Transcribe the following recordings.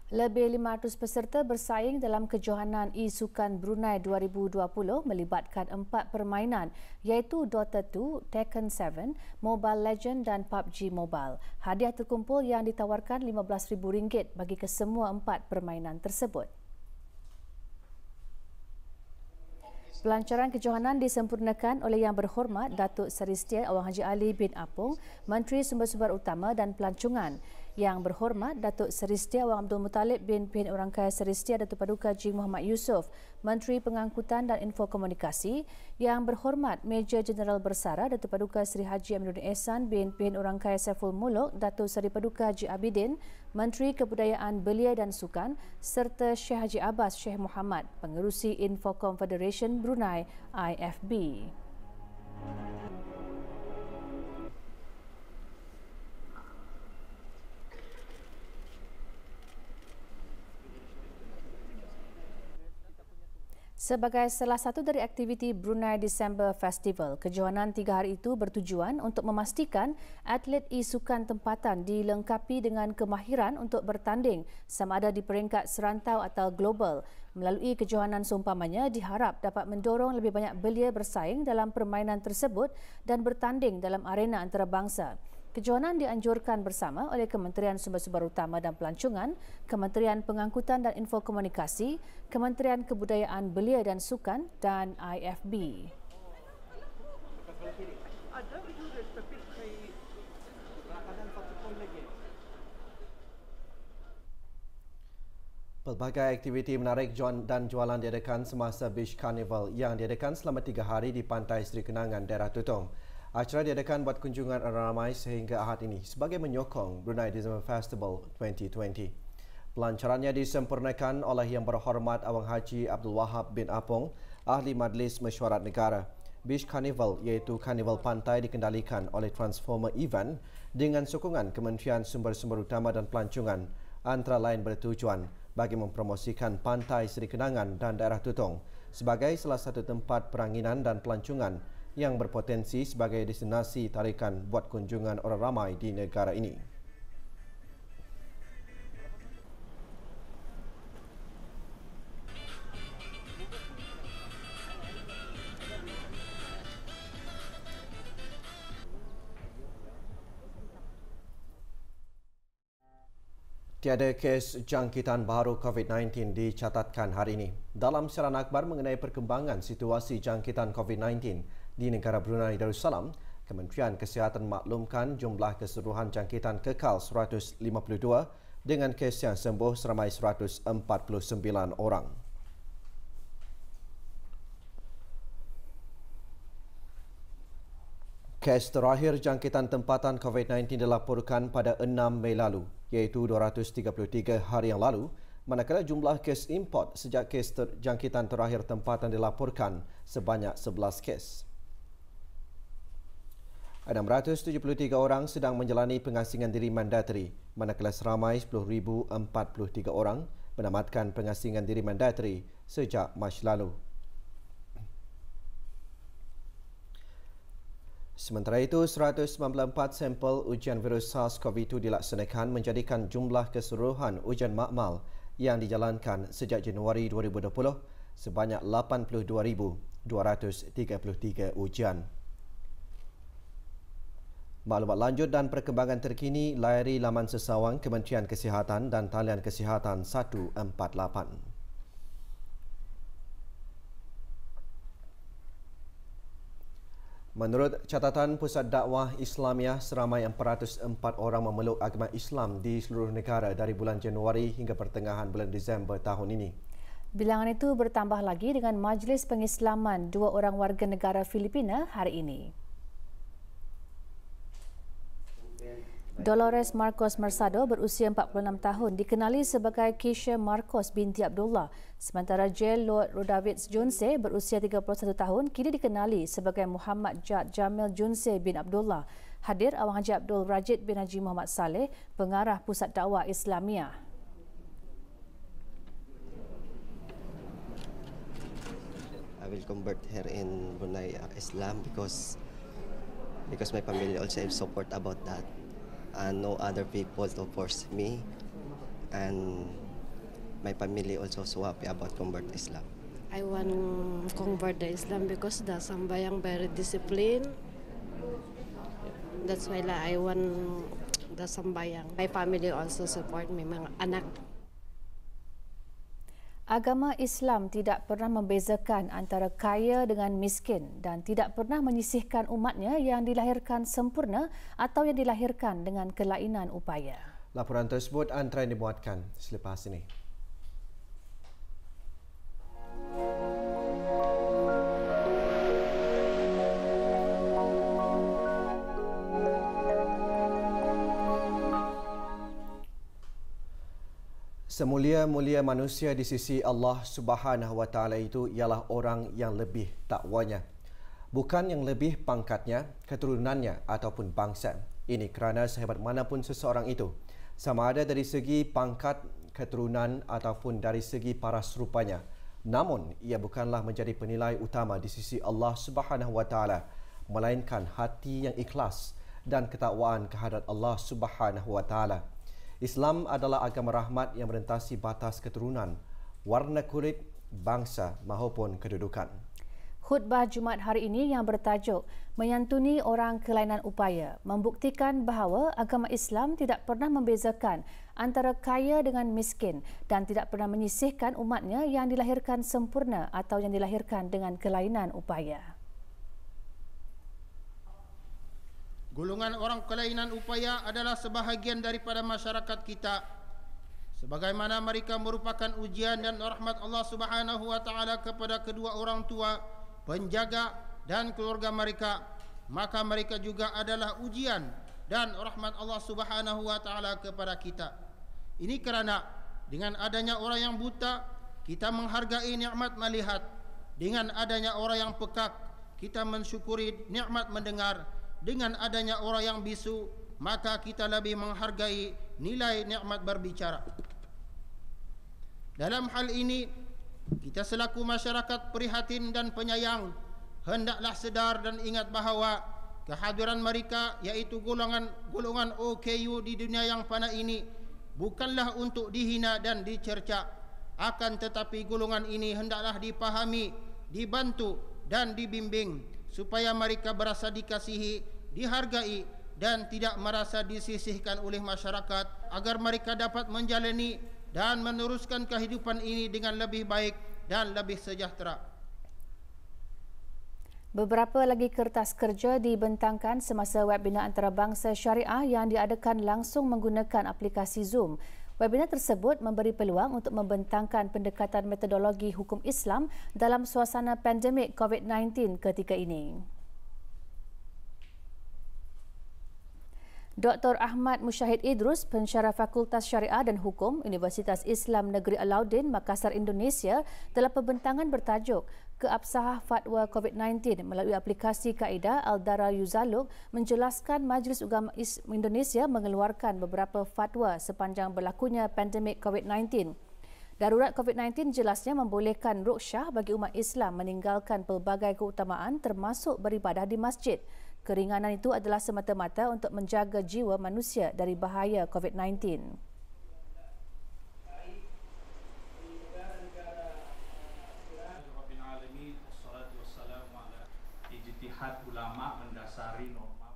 Lebih 500 peserta bersaing dalam kejohanan e-sukan Brunei 2020 melibatkan 4 permainan iaitu Dota 2, Tekken 7, Mobile Legend dan PUBG Mobile. Hadiah terkumpul yang ditawarkan RM15,000 bagi kesemua 4 permainan tersebut. Pelancaran kejohanan disempurnakan oleh Yang Berhormat Datuk Seri Setia Awang Haji Ali bin Apong, Menteri Sumber-Sumber Utama dan Pelancongan. Yang Berhormat Datuk Seri Setia Awang Abdul Muttalib bin Pihak Orangkaya Seri Setia Datuk Paduka Haji Muhammad Yusof, Menteri Pengangkutan dan Infokomunikasi. Yang Berhormat Major Jeneral Bersara Datuk Paduka Seri Haji Aminuddin Ehsan bin Pihak Orangkaya Saiful Muluk, Datuk Seri Paduka Haji Abidin, Menteri Kebudayaan Belia dan Sukan serta Syekh Haji Abbas Syekh Muhammad, Pengerusi Infokom Federation Brunei IFB. Sebagai salah satu dari aktiviti Brunei December Festival, kejohanan 3 hari itu bertujuan untuk memastikan atlet e-sukan tempatan dilengkapi dengan kemahiran untuk bertanding sama ada di peringkat serantau atau global. Melalui kejohanan seumpamanya diharap dapat mendorong lebih banyak belia bersaing dalam permainan tersebut dan bertanding dalam arena antarabangsa. Kejohanan dianjurkan bersama oleh Kementerian Sumber-Sumber Utama dan Pelancongan, Kementerian Pengangkutan dan Infokomunikasi, Kementerian Kebudayaan Belia dan Sukan dan IFB. Pelbagai aktiviti menarik dan jualan diadakan semasa Beach Carnival yang diadakan selama 3 hari di Pantai Seri Kenangan, daerah Tutong. Acara diadakan buat kunjungan ramai sehingga Ahad ini sebagai menyokong Brunei December Festival 2020. Pelancarannya disempurnakan oleh Yang Berhormat Awang Haji Abdul Wahab bin Apong, Ahli Majlis Mesyuarat Negara. Beach Carnival iaitu karnival pantai dikendalikan oleh Transformer Event dengan sokongan Kementerian Sumber-Sumber Utama dan Pelancongan, antara lain bertujuan bagi mempromosikan Pantai Seri Kenangan dan daerah Tutong sebagai salah satu tempat peranginan dan pelancongan yang berpotensi sebagai destinasi tarikan buat kunjungan orang ramai di negara ini. Tiada kes jangkitan baru COVID-19 dicatatkan hari ini. Dalam siaran akhbar mengenai perkembangan situasi jangkitan COVID-19 di negara Brunei Darussalam, Kementerian Kesihatan maklumkan jumlah keseluruhan jangkitan kekal 152 dengan kes yang sembuh seramai 149 orang. Kes terakhir jangkitan tempatan COVID-19 dilaporkan pada 6 Mei lalu, iaitu 233 hari yang lalu, manakala jumlah kes import sejak kes jangkitan terakhir tempatan dilaporkan sebanyak 11 kes. 673 orang sedang menjalani pengasingan diri mandatari, manakala seramai 10,043 orang menamatkan pengasingan diri mandatari sejak Mac lalu. Sementara itu, 194 sampel ujian virus SARS-CoV-2 dilaksanakan menjadikan jumlah keseluruhan ujian makmal yang dijalankan sejak Januari 2020 sebanyak 82,233 ujian. Maklumat lanjut dan perkembangan terkini layari laman sesawang Kementerian Kesihatan dan talian Kesihatan 148. Menurut catatan Pusat Dakwah Islamiah, seramai 404 orang memeluk agama Islam di seluruh negara dari bulan Januari hingga pertengahan bulan Disember tahun ini. Bilangan itu bertambah lagi dengan Majlis Pengislaman 2 orang warga negara Filipina hari ini. Dolores Marcos Mersado berusia 46 tahun dikenali sebagai Keisha Marcos binti Abdullah. Sementara J. Lord Rodavitz Junse berusia 31 tahun kini dikenali sebagai Muhammad Jad Jamil Junse bin Abdullah. Hadir Awang Haji Abdul Rajid bin Haji Muhammad Saleh, Pengarah Pusat Dakwah Islamiah. I will convert her in Brunei Islam because my family also have support about that. And no other people to force me, and my family also so happy about convert Islam. I want convert the Islam because the sambayang very disciplined. That's why I want the sambayang. My family also support me, mga anak. Agama Islam tidak pernah membezakan antara kaya dengan miskin dan tidak pernah menyisihkan umatnya yang dilahirkan sempurna atau yang dilahirkan dengan kelainan upaya. Laporan tersebut antara yang dimuatkan selepas ini. Semulia-mulia manusia di sisi Allah Subhanahu Wa Taala itu ialah orang yang lebih takwanya, bukan yang lebih pangkatnya, keturunannya ataupun bangsa. Ini kerana sehebat manapun seseorang itu, sama ada dari segi pangkat, keturunan ataupun dari segi paras rupanya, namun ia bukanlah menjadi penilai utama di sisi Allah Subhanahu Wa Taala, melainkan hati yang ikhlas dan ketakwaan kehadrat Allah Subhanahu Wa Taala. Islam adalah agama rahmat yang merentasi batas keturunan, warna kulit, bangsa maupun kedudukan. Khutbah Jumaat hari ini yang bertajuk Menyantuni Orang Kelainan Upaya membuktikan bahawa agama Islam tidak pernah membezakan antara kaya dengan miskin dan tidak pernah menyisihkan umatnya yang dilahirkan sempurna atau yang dilahirkan dengan kelainan upaya. Golongan orang kelainan upaya adalah sebahagian daripada masyarakat kita. Sebagaimana mereka merupakan ujian dan rahmat Allah Subhanahu Wa Taala kepada kedua orang tua, penjaga dan keluarga mereka, maka mereka juga adalah ujian dan rahmat Allah Subhanahu Wa Taala kepada kita. Ini kerana dengan adanya orang yang buta, kita menghargai nikmat melihat. Dengan adanya orang yang pekak, kita mensyukuri nikmat mendengar. Dengan adanya orang yang bisu, maka kita lebih menghargai nilai nikmat berbicara. Dalam hal ini, kita selaku masyarakat prihatin dan penyayang hendaklah sedar dan ingat bahawa kehadiran mereka, iaitu golongan OKU di dunia yang fana ini, bukanlah untuk dihina dan dicerca. Akan tetapi golongan ini hendaklah dipahami, dibantu dan dibimbing supaya mereka berasa dikasihi, dihargai dan tidak merasa disisihkan oleh masyarakat, agar mereka dapat menjalani dan meneruskan kehidupan ini dengan lebih baik dan lebih sejahtera. Beberapa lagi kertas kerja dibentangkan semasa webinar antarabangsa syariah yang diadakan langsung menggunakan aplikasi Zoom. Webinar tersebut memberi peluang untuk membentangkan pendekatan metodologi hukum Islam dalam suasana pandemik COVID-19 ketika ini. Dr. Ahmad Musyahid Idrus, pensyarah Fakultas Syariah dan Hukum Universitas Islam Negeri Alauddin, Makassar, Indonesia, dalam pembentangan bertajuk Keabsahah Fatwa COVID-19 melalui aplikasi kaedah Al-Dara Yuzaluk, menjelaskan Majlis Ugama Indonesia mengeluarkan beberapa fatwa sepanjang berlakunya pandemik COVID-19. Darurat COVID-19 jelasnya membolehkan ruqsyah bagi umat Islam meninggalkan pelbagai keutamaan termasuk beribadah di masjid. Keringanan itu adalah semata-mata untuk menjaga jiwa manusia dari bahaya COVID-19.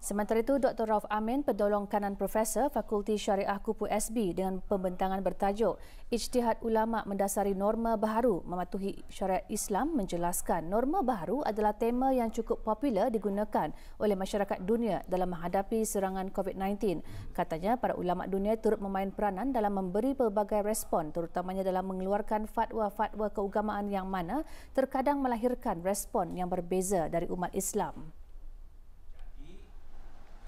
Sementara itu, Dr. Rauf Amin, pendolong kanan Profesor Fakulti Syariah Kupu SB dengan pembentangan bertajuk Ijtihad Ulama Mendasari Norma Baharu Mematuhi Syariat Islam, menjelaskan norma baharu adalah tema yang cukup popular digunakan oleh masyarakat dunia dalam menghadapi serangan COVID-19. Katanya, para ulama dunia turut memain peranan dalam memberi pelbagai respon, terutamanya dalam mengeluarkan fatwa-fatwa keagamaan yang mana terkadang melahirkan respon yang berbeza dari umat Islam.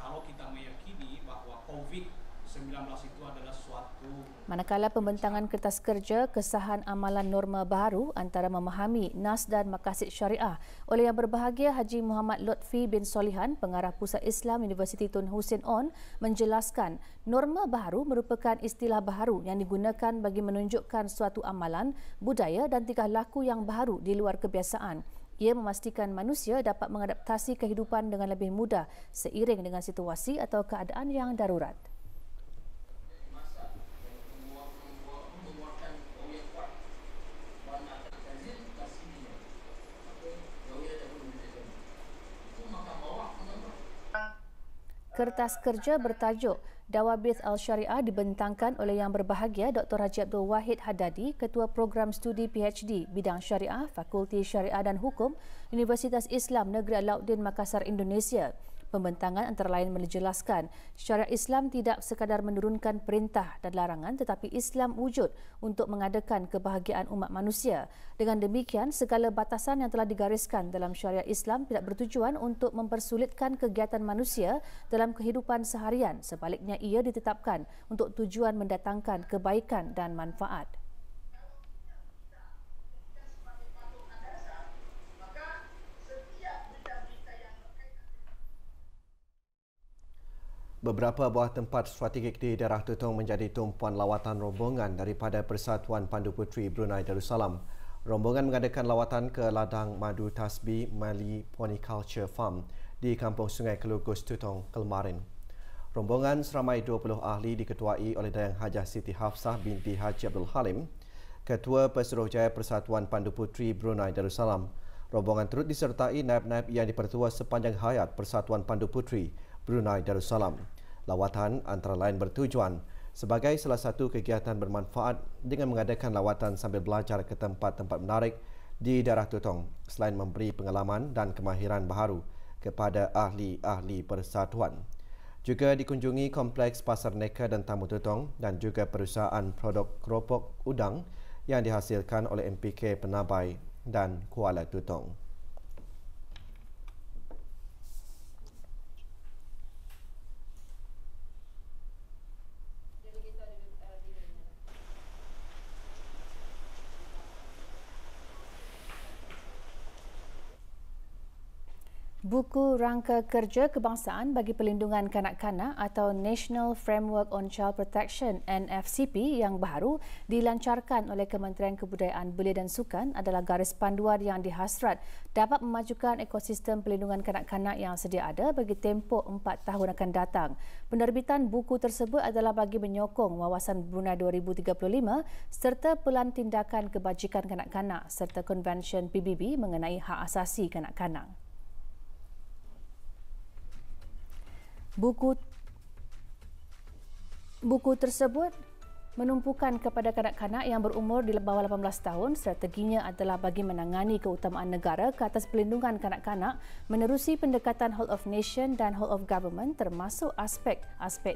Kalau kita meyakini bahawa COVID-19 itu adalah suatu... Manakala pembentangan kertas kerja kesahan amalan norma baharu antara memahami nas dan maqasid syariah oleh Yang Berbahagia Haji Muhammad Lutfi bin Solihan, Pengarah Pusat Islam Universiti Tun Hussein On, menjelaskan norma baharu merupakan istilah baharu yang digunakan bagi menunjukkan suatu amalan, budaya dan tingkah laku yang baharu di luar kebiasaan. Ia memastikan manusia dapat mengadaptasi kehidupan dengan lebih mudah seiring dengan situasi atau keadaan yang darurat. kertas kerja bertajuk Dawabith Al-Syariah dibentangkan oleh Yang Berbahagia Dr. Haji Abdul Wahid Haddadi, Ketua Program Studi PhD Bidang Syariah, Fakulti Syariah dan Hukum, Universitas Islam Negeri Alauddin Makassar, Indonesia. Pembentangan antara lain menjelaskan syariat Islam tidak sekadar menurunkan perintah dan larangan, tetapi Islam wujud untuk mengadakan kebahagiaan umat manusia. Dengan demikian, segala batasan yang telah digariskan dalam syariat Islam tidak bertujuan untuk mempersulitkan kegiatan manusia dalam kehidupan seharian. Sebaliknya, ia ditetapkan untuk tujuan mendatangkan kebaikan dan manfaat. Beberapa buah tempat strategik di daerah Tutong menjadi tumpuan lawatan rombongan daripada Persatuan Pandu Puteri Brunei Darussalam. Rombongan mengadakan lawatan ke ladang madu Tasbi Mali Poniculture Farm di Kampung Sungai Kelugus, Tutong, Kelmarin. Rombongan seramai 20 ahli diketuai oleh Dayang Hajah Siti Hafsah binti Haji Abdul Halim, Ketua Pesuruhjaya Persatuan Pandu Puteri Brunei Darussalam. Rombongan turut disertai naib-naib yang dipertua sepanjang hayat Persatuan Pandu Puteri Brunei Darussalam. Lawatan antara lain bertujuan sebagai salah satu kegiatan bermanfaat dengan mengadakan lawatan sambil belajar ke tempat-tempat menarik di daerah Tutong selain memberi pengalaman dan kemahiran baharu kepada ahli-ahli persatuan. Juga dikunjungi Kompleks Pasar Neka dan Tamu Tutong dan juga perusahaan produk keropok udang yang dihasilkan oleh MPK Penabai dan Kuala Tutong. Buku Rangka Kerja Kebangsaan bagi Perlindungan Kanak-kanak atau National Framework on Child Protection NFCP yang baru dilancarkan oleh Kementerian Kebudayaan Belia dan Sukan adalah garis panduan yang dihasrat dapat memajukan ekosistem perlindungan kanak-kanak yang sedia ada bagi tempoh 4 tahun akan datang. Penerbitan buku tersebut adalah bagi menyokong Wawasan Brunei 2035 serta Pelan Tindakan Kebajikan Kanak-kanak serta Konvensyen PBB mengenai hak asasi kanak-kanak. Buku tersebut menumpukan kepada kanak-kanak yang berumur di bawah 18 tahun. Strateginya adalah bagi menangani keutamaan negara ke atas perlindungan kanak-kanak menerusi pendekatan Whole of Nation dan Whole of Government termasuk aspek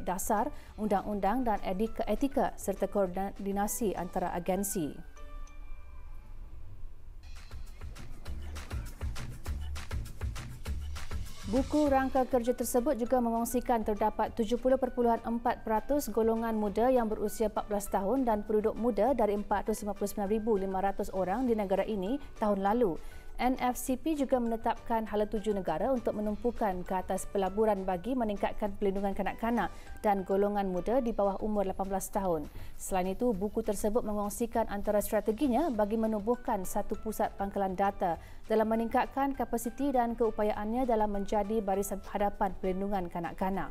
dasar, undang-undang dan etika serta koordinasi antara agensi. Buku Rangka Kerja tersebut juga mengongsikan terdapat 70.4% golongan muda yang berusia 14 tahun dan penduduk muda dari 459,500 orang di negara ini tahun lalu. NFCP juga menetapkan hala 7 negara untuk menumpukan ke atas pelaburan bagi meningkatkan perlindungan kanak-kanak dan golongan muda di bawah umur 18 tahun. Selain itu, buku tersebut mengongsikan antara strateginya bagi menubuhkan satu pusat pangkalan data dalam meningkatkan kapasiti dan keupayaannya dalam menjadi barisan hadapan perlindungan kanak-kanak.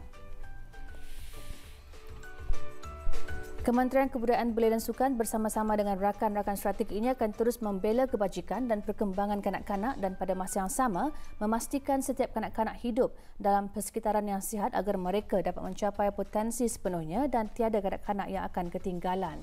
Kementerian Kebudayaan Belia dan Sukan bersama-sama dengan rakan-rakan strategik ini akan terus membela kebajikan dan perkembangan kanak-kanak dan pada masa yang sama memastikan setiap kanak-kanak hidup dalam persekitaran yang sihat agar mereka dapat mencapai potensi sepenuhnya dan tiada kanak-kanak yang akan ketinggalan.